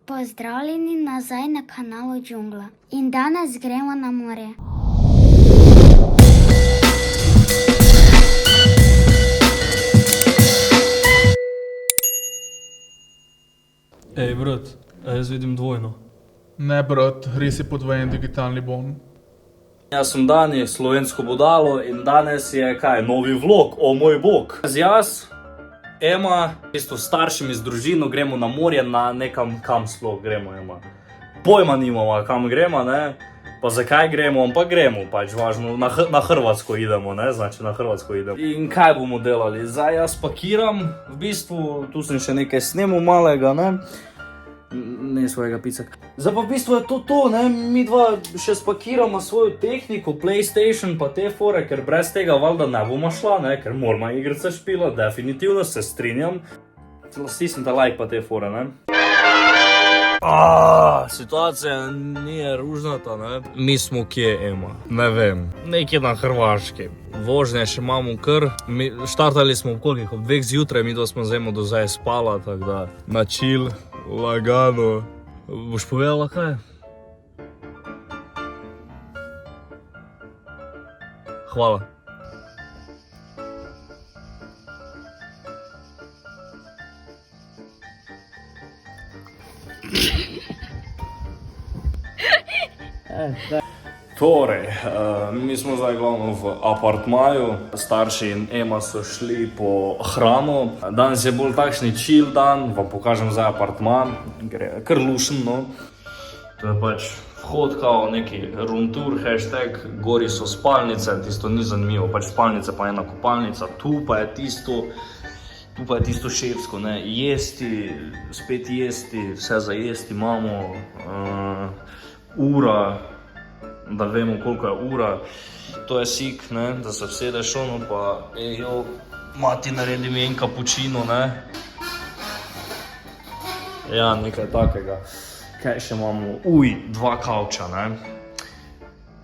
Pozdravljeni nazaj na kanalu Džungla. In danes gremo na morje. Ej, brat, a jaz vidim dvojno. Ne, brat, res je podvojen digitalni bon. Jaz sem Dani, slovensko budalo in danes je kaj, novi vlog, o moj bog. Jaz, Ema, isto staršim iz družino gremo na morje, na nekam, kam sploh gremo, Ema. Pojma nimamo, kam gremo, ne, pa zakaj gremo, ampak gremo, pač važno, na Hrvatsko idemo, ne, znači na Hrvatsko idemo. In kaj bomo delali? Zdaj jaz pakiram, v bistvu, tu sem še nekaj snemal malega, ne svojega picaka. Zdaj pa v bistvu je to, ne, mi dva še spakiramo svojo tehniko, PlayStation pa te fore, ker brez tega valjda ne bomo šla, ne, ker moramo igrice špila, definitivno se strinjam. Stisnite like pa te fore, ne. Situacija nije ružnata, ne. Mi smo kje, Ema? Ne vem. Nekje na Hrvaški. Vožnje še imamo kar. Štartali smo ob kolikih? Ob 2 zjutraj, mi dva smo zdaj do zdaj spala, tako da na chill, lagano. Boš povedala kaj? Hvala. Torej, mi smo zdaj glavno v apartmaju, starši in Ema so šli po hrano. Danes je bolj takšni chill dan, vam pokažem zdaj apartma, gre kar lušen, no. To je pač vhod kao neki room tour, hashtag, gori so spalnice, tisto ni zanimivo, pač spalnice pa ena kopalnica, tu pa je tisto šepsko, ne, jesti, spet jesti, vse za jesti imamo, ura, da vemo koliko je ura, to je sik, ne, da se vsedeš ono pa, ejo, mati naredi mi en kapučino, ne. Ja, nekaj takega. Kaj še imamo? 2 kavča, ne.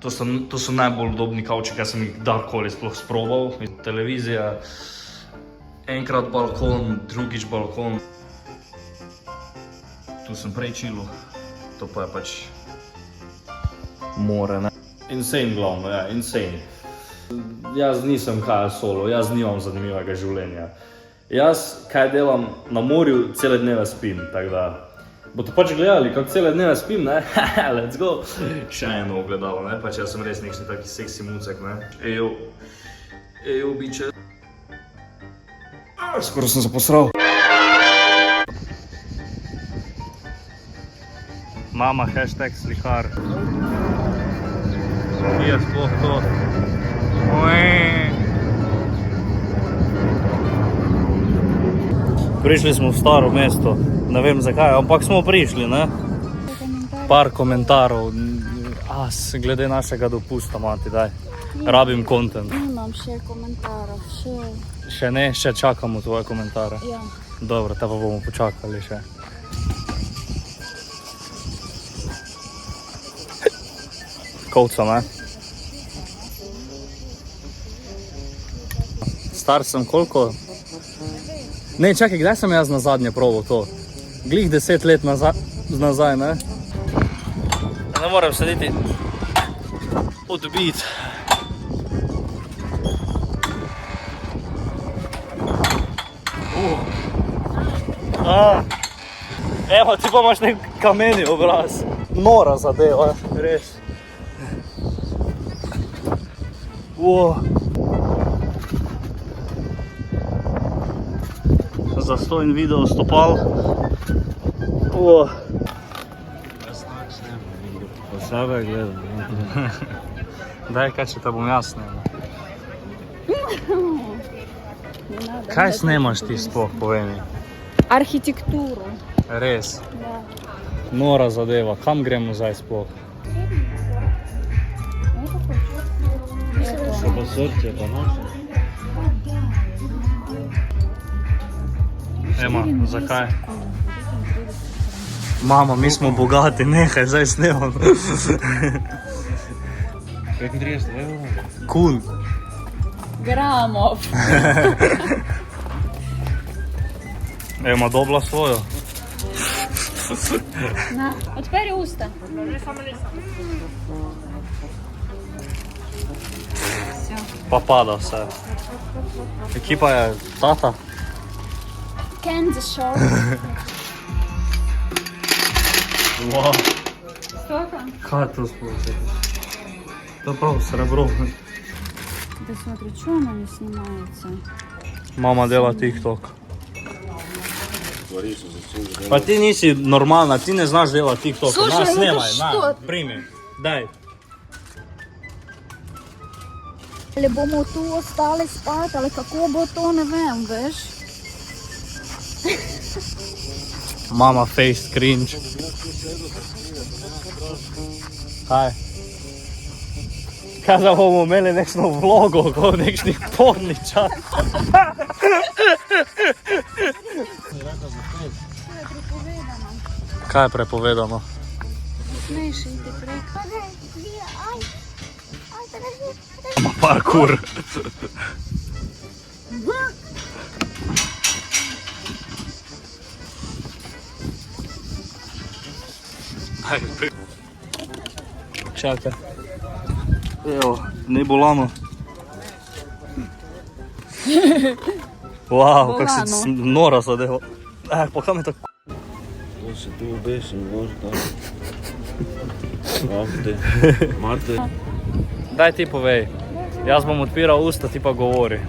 To so najbolj udobni kavči, kaj sem jih kdajkoli sploh sprobal. Televizija, enkrat balkon, drugič balkon. Tu sem prej chillu, to pa je pač more, ne. Insane glavno, ja, insane. Jaz nisem kaj solo, jaz nimam zanimivega življenja. Jaz, kaj delam na morju, cele dneve spim, tako da boste pač gledali, kako cele dneve spim, ne, let's go. Še eno ogledalo, ne, pač jaz sem res nekšni taki seksi mucek, ne. Ejo, biče. Skoro sem se posral. Mama, hashtag slikar. Kje je sploh to? Prišli smo v staro mesto, ne vem zakaj, ampak smo prišli, ne? Par komentarov, glede našega dopusta, mati, daj. Rabim content. Imam še komentarov, Še ne, še čakamo tvoje komentare. Ja. Dobro, te pa bomo počakali še. Kovca, ne? Star sem koliko? Ne, čakaj, kdaj sem jaz nazadnje probal to? Glih 10 let nazaj, ne? Ne moram sedeti odbit. Evo, ti pa imaš nek kameni obraz. Nora zadeva, res. Zastojn video stopal. Jaz tak snemam, od sebe gledam. Daj, kaj če te bom jaz snemal. Kaj snemaš ti sploh, povej mi? Arhitekturo. Res? Ja. Nora zadeva, kam gremo zdaj sploh? Še pa srce, pa naše. Ema, zakaj? Mama, mi smo bogati, nehaj, zdaj snemam. 35 evrov? Kun. Gramov. Ema dobila svojo. Na, odperi usta. Pa pada vse. Ekipa je tata. Kansas Shore. Wow. Столько? Kaj je to sploh? To je prav srebro. Да смотри, что она не снимается? Mama dela TikTok. Pa ti nisi normalna, ti ne znaš delati TikTok. Slušaj, na, no snemaj, to na, što? primi, daj. Ali bomo tu ostali spati, ali kako bo to, ne vem, veš? Mama face cringe. Kaj? Kaj da bomo imeli nekšno vlogo, kot nekšnih porničar? Kaj je prepovedano? Smeš iti preko. Parkour. Čakaj. Evo, ne bolano. Wow, kako si nora zadeva. Pa kam je tako? To se tu obesim, možda. Avde, Marte. Daj ti povej. Jaz bom odpiral usta, ti pa govori.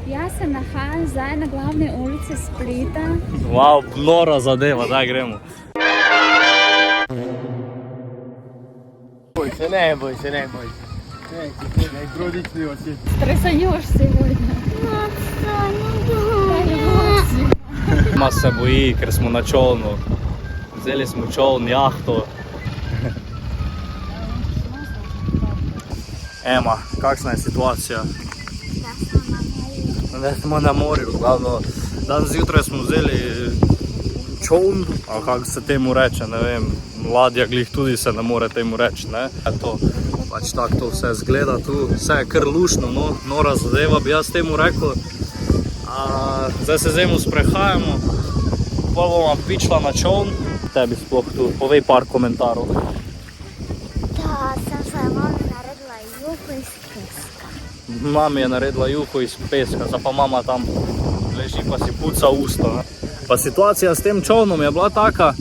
Jaz se nahajam zdaj na glavni ulici Splita. Wow, nora zadeva, daj gremo. Ne boj se. Ne grodični oči. Stresajoš сегодня. Mama se boji, ker smo na čolnu. Vzeli smo čoln, jahto. Ema, kakšna je situacija? Da smo na morju, glavno. Dan zjutraj smo vzeli čoln, ali kako se temu reče, ne vem, ladja glih tudi se ne more temu reči, ne. Eto, pač tako to vse zgleda tu, vse je kar lušno, no, nora zadeva bi jaz temu rekel. Zdaj se zemu sprehajamo, pol bomo pičla na čoln. Tebi sploh tu, povej par komentarov. Da sam svoje mami naredila juhu iz peska. Mami je naredila juho iz peska, zdaj pa mama tam leži pa si puca usta. Ne? Pa situacija s tem čolnom je bila taka,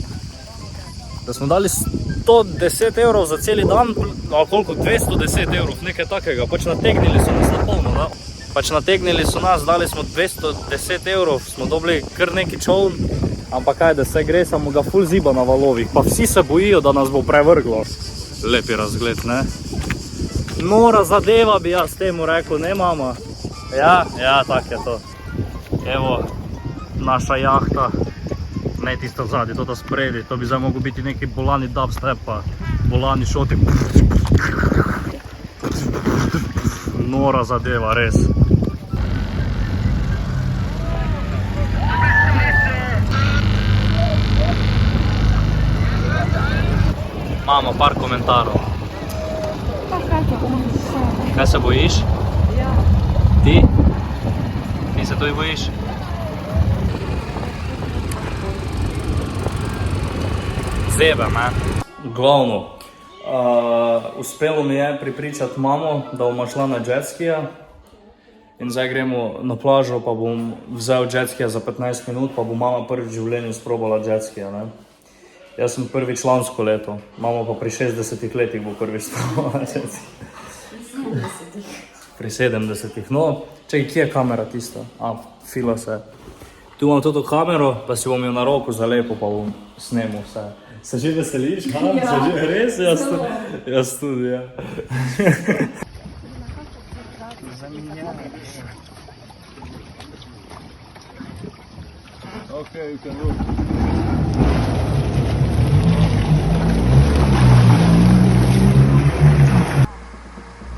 da smo dali 110 evrov za celi dan, ali koliko, 210 evrov, nekaj takega, pač nategnili so nas na polno, ne? Pač nategnili so nas, dali smo 210 evrov, smo dobili kar neki čoln, ampak kaj, da se gre, samo ga ful ziba na valovih, pa vsi se bojijo, da nas bo prevrglo. Lepi razgled, ne? Nora zadeva bi jaz temu rekel, ne mama? Ja, tak je to. Evo, naša jahta, ne tisto vzadi, to spredi, to bi zdaj mogel biti neki bolani dubstep, pa bolani šoti. Nora zadeva, res. Mama, par komentarov. Pa kaj to bomo vse? Kaj se bojiš? Ja. Ti? Ti se tudi bojiš? Zebe, ne? Glavno, uspelo mi je pripričati mamo, da bomo šla na jetskija. In zdaj gremo na plažo, pa bom vzel jetskija za 15 minut, pa bo mama prvič v življenju sprobala jetskija, ne? Jaz sem prvič lansko leto, mama pa pri 60 letih bo prvič sprobala jetskija. Pri 70. No, čekaj, kje je kamera tista? Fila se. Tu imam toto kamero, pa si bom jo na roko zalepil, pa bom snemal vse. Se že veseliš? Se že res? Jaz tudi, ja. Okay, you can look.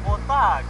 O tak.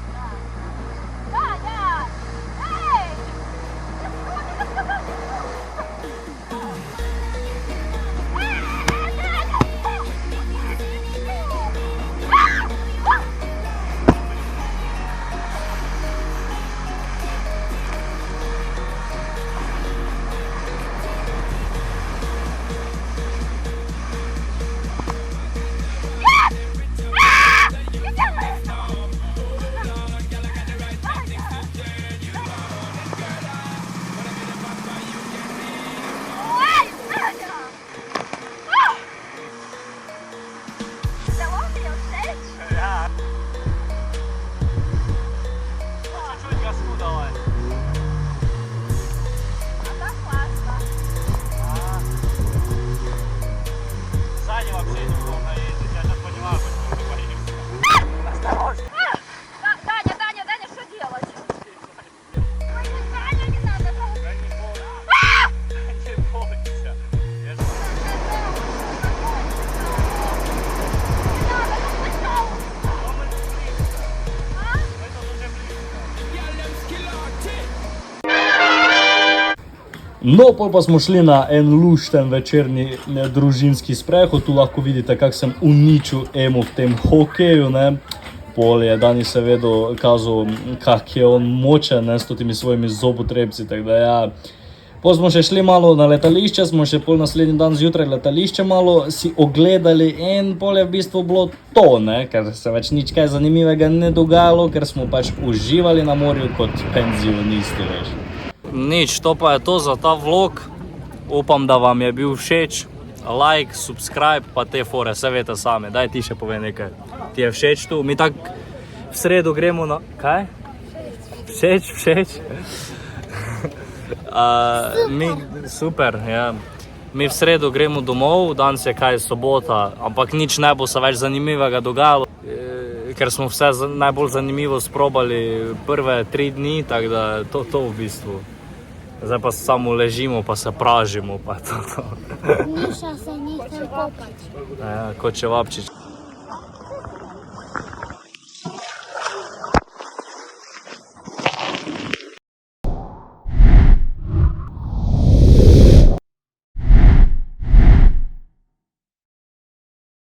Даня, что делать? Даня, не надо. No, pol pa smo šli na en lušten večerni družinski sprehod. Tu lahko vidite, kako sem uničil Emo v tem hokeju, ne. Pol je Dani seveda kazal, kak je on močen, ne, s temi svojimi zobotrebci, tako da ja. Pol smo še šli malo na letališče, smo še pol naslednji dan zjutraj letališče malo si ogledali in pol je v bistvu bilo to, ne, ker se več nič kaj zanimivega ne dogajalo, ker smo pač uživali na morju kot penzionisti, veš. Nič, to pa je to za ta vlog. Upam, da vam je bil všeč. Like, subscribe, pa te fore, se veste sami. Daj ti še povej nekaj. Ti je všeč tu? Mi tak v sredo gremo na... Kaj? Všeč? Super, ja. Mi v sredo gremo domov, danes je kaj sobota, ampak nič ne bo se več zanimivega dogajalo. Ker smo vse najbolj zanimivo sprobali prve 3 dni, tako da to v bistvu. Zdaj pa samo ležimo, pa se pražimo, pa to. Miša se ni chcel kopati. Ja, kot čevapčič.